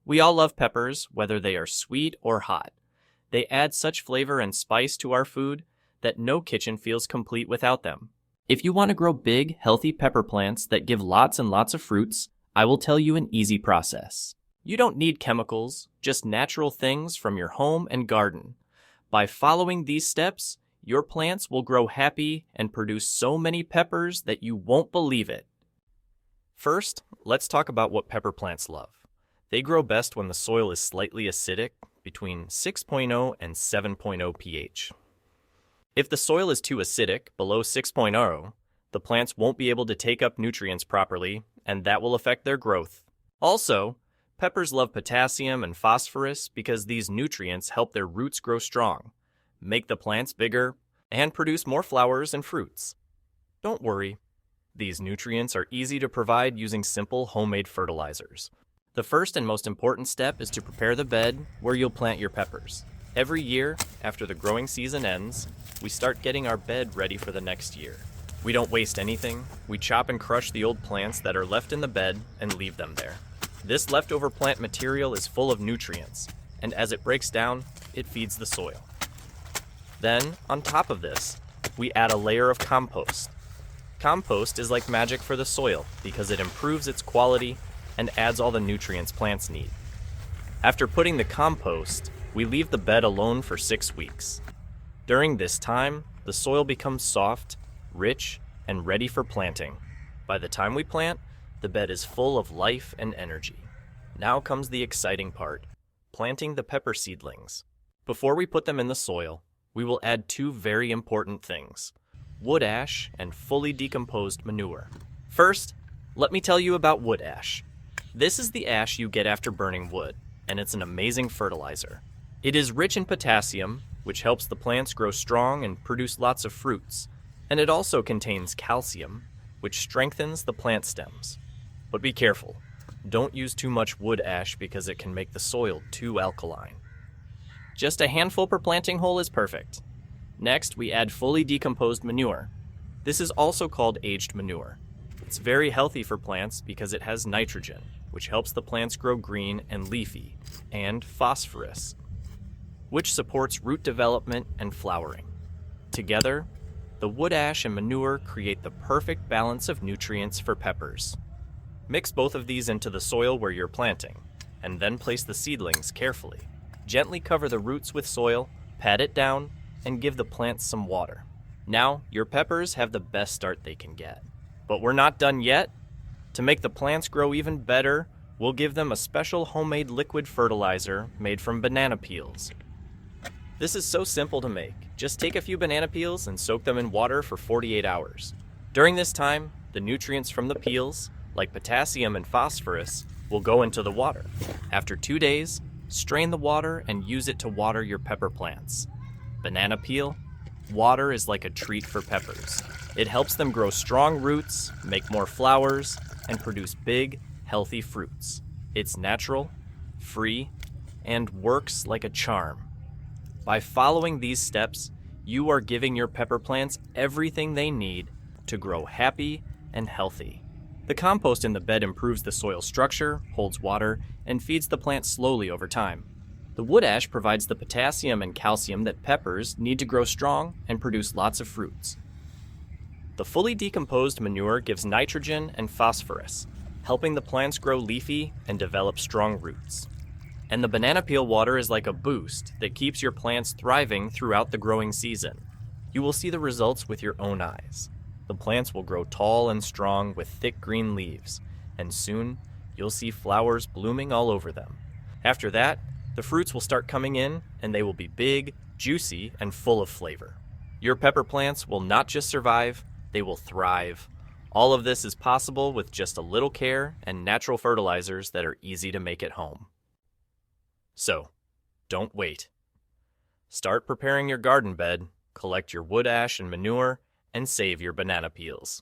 We all love peppers, whether they are sweet or hot. They add such flavor and spice to our food that no kitchen feels complete without them. If you want to grow big, healthy pepper plants that give lots and lots of fruits, I will tell you an easy process. You don't need chemicals, just natural things from your home and garden. By following these steps, your plants will grow happy and produce so many peppers that you won't believe it. First, let's talk about what pepper plants love. They grow best when the soil is slightly acidic, between 6.0 and 7.0 pH. If the soil is too acidic, below 6.0, the plants won't be able to take up nutrients properly, and that will affect their growth. Also, peppers love potassium and phosphorus because these nutrients help their roots grow strong, make the plants bigger, and produce more flowers and fruits. Don't worry, these nutrients are easy to provide using simple homemade fertilizers. The first and most important step is to prepare the bed where you'll plant your peppers. Every year, after the growing season ends, we start getting our bed ready for the next year. We don't waste anything. We chop and crush the old plants that are left in the bed and leave them there. This leftover plant material is full of nutrients, and as it breaks down, it feeds the soil. Then, on top of this, we add a layer of compost. Compost is like magic for the soil because it improves its quality and adds all the nutrients plants need. After putting the compost, we leave the bed alone for 6 weeks. During this time, the soil becomes soft, rich, and ready for planting. By the time we plant, the bed is full of life and energy. Now comes the exciting part, planting the pepper seedlings. Before we put them in the soil, we will add 2 very important things, wood ash and fully decomposed manure. First, let me tell you about wood ash. This is the ash you get after burning wood, and it's an amazing fertilizer. It is rich in potassium, which helps the plants grow strong and produce lots of fruits, and it also contains calcium, which strengthens the plant stems. But be careful, don't use too much wood ash because it can make the soil too alkaline. Just a handful per planting hole is perfect. Next, we add fully decomposed manure. This is also called aged manure. It's very healthy for plants because it has nitrogen, which helps the plants grow green and leafy, and phosphorus, which supports root development and flowering. Together, the wood ash and manure create the perfect balance of nutrients for peppers. Mix both of these into the soil where you're planting, and then place the seedlings carefully. Gently cover the roots with soil, pat it down, and give the plants some water. Now, your peppers have the best start they can get. But we're not done yet. To make the plants grow even better, we'll give them a special homemade liquid fertilizer made from banana peels. This is so simple to make. Just take a few banana peels and soak them in water for 48 hours. During this time, the nutrients from the peels, like potassium and phosphorus, will go into the water. After 2 days, strain the water and use it to water your pepper plants. Banana peel, water is like a treat for peppers. It helps them grow strong roots, make more flowers, and produce big, healthy fruits. It's natural, free, and works like a charm. By following these steps, you are giving your pepper plants everything they need to grow happy and healthy. The compost in the bed improves the soil structure, holds water, and feeds the plant slowly over time. The wood ash provides the potassium and calcium that peppers need to grow strong and produce lots of fruits. The fully decomposed manure gives nitrogen and phosphorus, helping the plants grow leafy and develop strong roots. And the banana peel water is like a boost that keeps your plants thriving throughout the growing season. You will see the results with your own eyes. The plants will grow tall and strong with thick green leaves, and soon you'll see flowers blooming all over them. After that, the fruits will start coming in, and they will be big, juicy, and full of flavor. Your pepper plants will not just survive, they will thrive. All of this is possible with just a little care and natural fertilizers that are easy to make at home. So, don't wait. Start preparing your garden bed, collect your wood ash and manure, and save your banana peels.